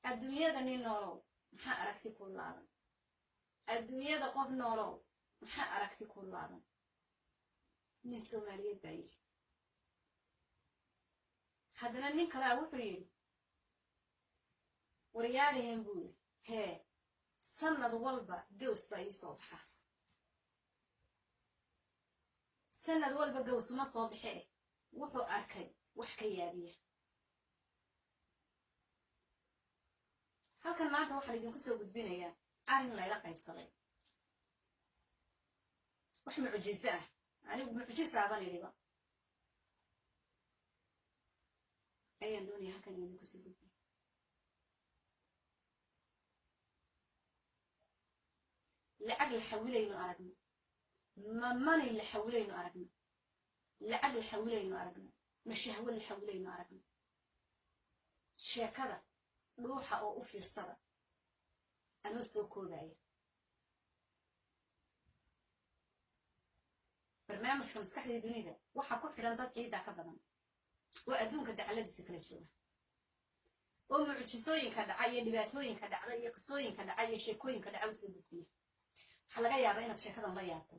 adduunyada nin noolow maxaa aragti ku laadan adduunyada qof noolow maxaa aragti ku laadan nin Soomaaliyeed baa yidhi haddana nin kalaa wuxuu yidhi waryaalayan buu yidhi hee sanad walba gaws baa ii soo baxa sanad walba gaws uma soo baxee wuxuu arkay wax ka yaabiya halkan maanta waxaan idinku soo gudbinayaa arrin layla qaybsaday wax mucjiso ah anigu mucjiso baan idhiba ayaan doonayaa halkan idinku soo gudbiyo lacag la xawilayno aragno mani la xawilayno aragno lacag la xawilayno aragno mashahwo la xawilayno aragno sheekada dhuuxa oo u fiirsada anoo soo koobaya barnaamijka maskaxda dunida waxa ku xidhan dad ciida ka badan oo adduunka dacaladiisa kala jooga oo mucjisooyinka dhaca iyo dhibaatooyinka dhacda iyo qisooyinka dhaca iyo sheekooyinka dhaca u soo gudbiya waxa laga yaabaa inaad sheekadan la yaabto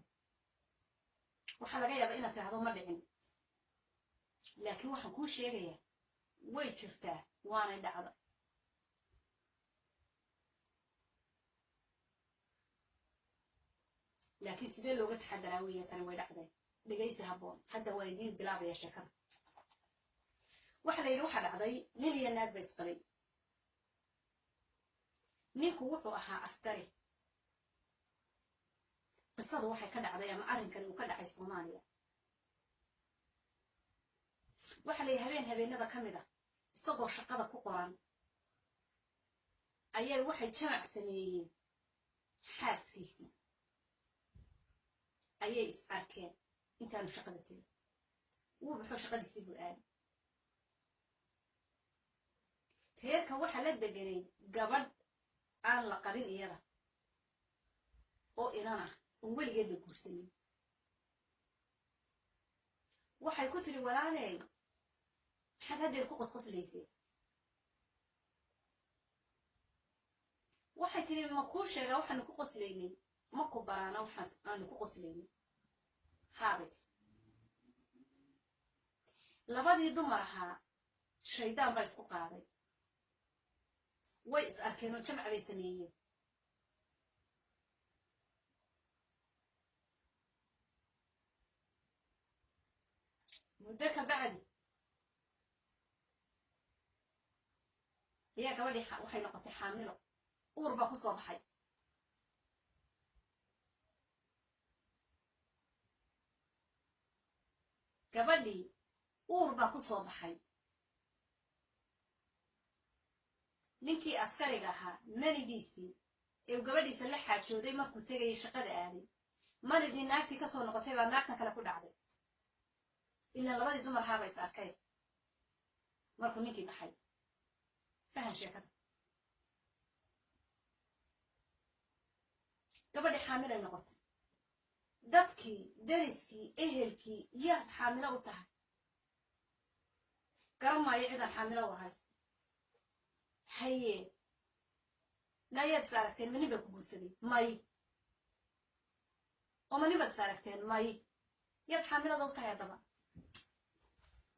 waxa laga yaabaa inaad tiraahdo ma dhicin laakiin waxaan kuu sheegayaa way jirtaa waanay dhacda laakiin sidee looga taxadaraa weeye tani way dhacday dhegaysi habboon hadda waa idiin bilaabaya sheekada waxa la yidhi waxa dhacday nin iyo naag ba isqabay ninku wuxuu ahaa askari qisadu waxay ka dhacday ama arrinkani uu ka dhacay Soomaaliya waxa la yidhi habeenada ka mid ah isagoo shaqada ku qoran ayay waxay jamac sameeyeen xaaskiisii ayay is arkeen intaanu shaqada tegin wuu baxo shaqadiisii buu aaday reerka waxa la deganay gabadh aan la qarin iyada oo inan ah oo weligeed la guursanin waxay ku tiri walaaley maxaad haddeer ku qosqoslaysay waxay tiri ma kuu sheegaa waxaanu ku qoslaynay ma ku baraana waxaan aanu ku qoslaynay haabid labadii dumar ahaa shaydaan baa isku qaaday way is arkeen oo jamac bay sameeyeen muddo ka bacdi ayaa gabadhii waxay noqotay xaamilo uur baa ku soo baxay gabadhii uur baa ku soo baxay ninkii askariga ahaa manigiisii ee gabadhiisa la xaajooday markuu tegayay shaqada aaday manigii naagtii ka soo noqotay baa naagtan kale ku dhacday ilaa labadii dumar ahaaba is arkay markuu ninkii baxay fahan sheekada gabadhii xaamilay noqotay dadkii dariskii ehelkii yaad xaamilo u tahay garan maayo cidaan xaamilo u ahay haye naayaad is aragteen ma nin baa ku guursaday may oo ma nin baad is aragteen may yaad xaamilada u tahay haddaba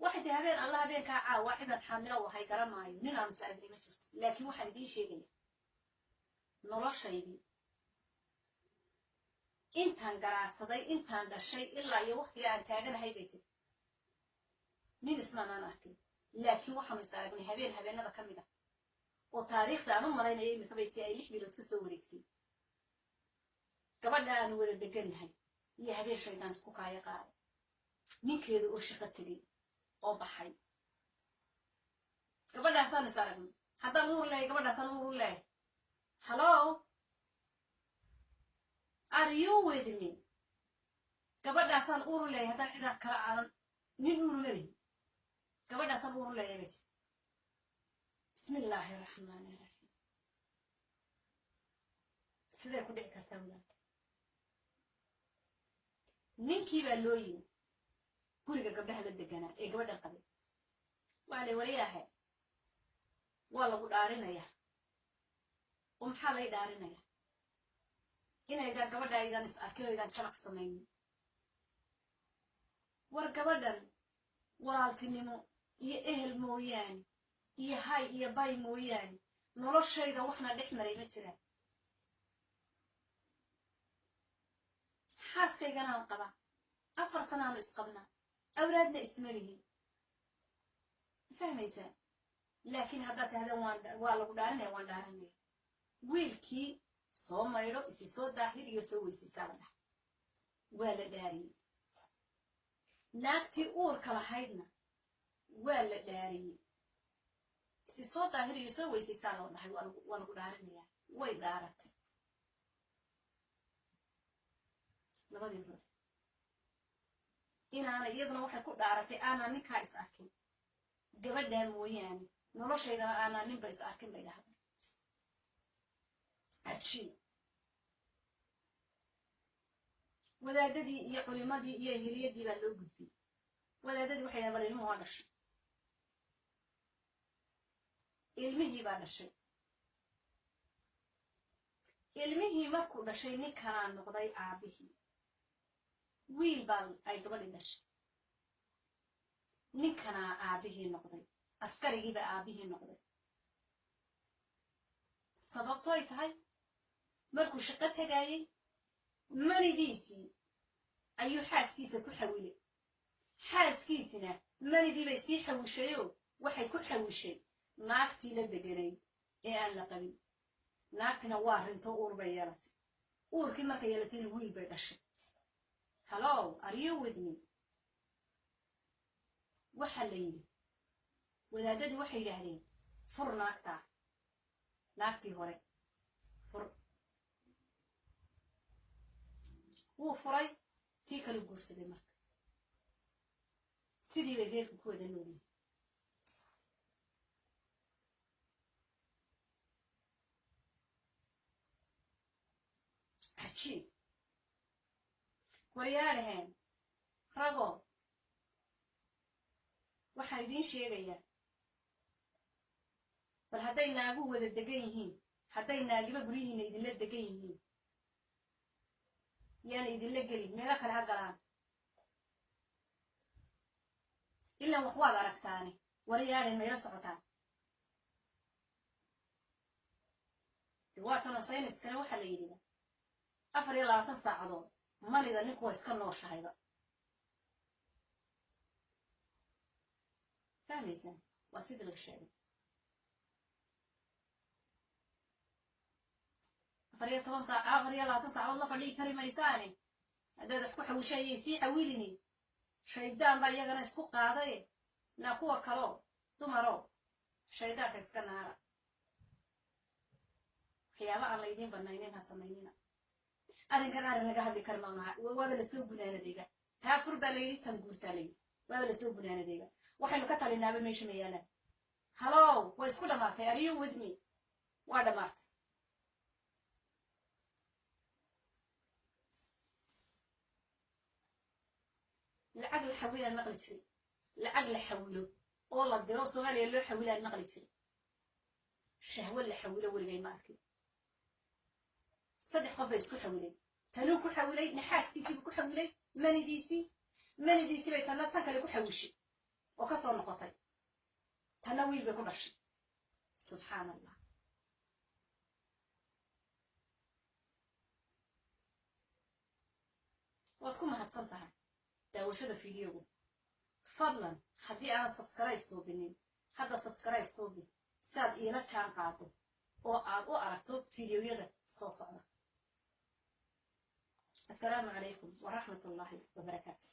waxay tahay habeen alla habeenkaa caawa cidaan xaamilo u ahay garan maayo nin aanu is aragnay ma jirto laakiin waxaan idiin sheegaya noloshaydii intaan garaacsaday intaan dhashay ilaa iyo waqtiga aan taaganahay bay tiri nin ismaanaan arkin laakiin waxaanu is aragnay habeenada ka mid ah oo taariikhda aan u malaynaya imika bay tii ay 6 bilood ka soo wareegtay gabadha aanu wada degannahay iyo habeen shaydaan isku kaaya qaaday ninkeedu oo shaqo tegay oo baxay gabadhaasaan is aragnay haddaan uur leeyahay gabadhaasaan uur u leeyahay hello are you with me gabadhaasaan uur u leeyahay haddaan cidaan kala aanan nin uur leeyahay gabadhaasaan uur u leeyahay bismillaahi raxmaani raxiim sidee ku dhici kartaa walaal ninkii baa loo yimi guriga gabdhaha la deganaa ee gabadhan qabay waa la wariyaahay waa lagu dhaarinaya ومحا لي دارينيا إنا إذا قبدا إذا نسأكلو إذا نشلق سمين ورقبدا walaaltinimo iyo ehel mooyaane iyo hay iyo bay mooyaane noloshayda waxna dhex maray ma jiraan xaaskaygana aan qabaa 4 sanaanu isqabnaa awlaadna isma lihin fahmaysaa laakiin haddaad tahdaan waa lagu dhaarinaya waan dhaaranaya wiilkii soo maydho isi soo daahir iyo soo weysaysaa la dhaha waa la dhaariyey naagtii uurka lahaydna waa la dhaariyey si soo daahir iyo soo weysaysaa loo dhahay waa lagu dhaarinayaa way dhaaratay labadii hore inaana iyaduna waxay ku dhaaratay aanaa ninkaa is arkin gabadhaa mooyaane noloshaydana aanaa ninba is arkin bay dhahday cajiib wadaadadii iyo culimadii iyo hiliyadii baa loo gudbiyey wadaadadii waxay dhahan bal ilmuhu waa dhashay ilmihii baa dhashay ilmihii markuu dhashay ninkanaa noqday aabihii wiil baa ay gabadhii dhashay ninkanaa aabihii noqday askarigiiba aabihii noqday sababtooy tahay markuu shaqo tagaayey manidiisii ayuu xaaskiisa ku xawilay xaaskiisina manidii bay sii xawishayoo waxay ku xawishay naagtii la deganayd ee aan la qabin naagtina waa rinto uur bay yeelatay uurkii markay yeelatayna wiil bay dhashay hello are you with me waxa la yidhi wadaadadii waxay yidhaahdeen fur naagtaa naagtii hore fur wuu furay tii kale guursaday marka sidii bay reerka ku wada noolyihin cajiib wayaadhaheen ragoo waxaan idiin sheegayaa bal hadday naagu wada degan yihiin hadday naagiba guryihiina idinla degan yihiin yaana idinla gelin meelo kale ha galaan ilaan wax waad aragtaane warayaadheen mayla socotaan waatanoo sayniskana waxaa la yidhida 24 saacadood manida ninku waa iska nooshahayba fahmaysaan waa sidii laga sheegay 24 saacadood la fadhii kari maysaane haddaad wax ku xawishayay sii xawilini shaydaan baa iyagana isku qaaday naa kuwa kaloo dumaro shaydaanka iska naara waxyaaba aan laydiin banaynin ha samaynina arrinkan arrin laga hadli kar maaha waaba lasoo gunaanadayga taa fur baa layidhi tan guursaa layidhi waaba lasoo gunaanadayga waxaynu ka talinaaba meesha ma yaalaan hallow way isku dhammaatay are you with me waa dhammaatay lacag la xawilaan maqli jiray lacag la xawilo oo la diro soomaaliya loo xawilaan maqli jiray shahwo la xawilo weligay ma arkin 3 qof bay isku xawileen tanuu ku xawilay naxaaskiisiibuu ku xawilay manidiisii bay tanna tan kale ku xawishay oo ka soo noqotay tanna wiil bay ku dhashay subxaan allah waad ku mahadsan tahay daawashada fiidiyogu fadlan haddii aanad subscribe soo binin hadda subscribe soo bin saad iila jaan qaado oo aad u aragto fiidiyoyada soo socda السلام عليكم ورحمة الله وبركاته.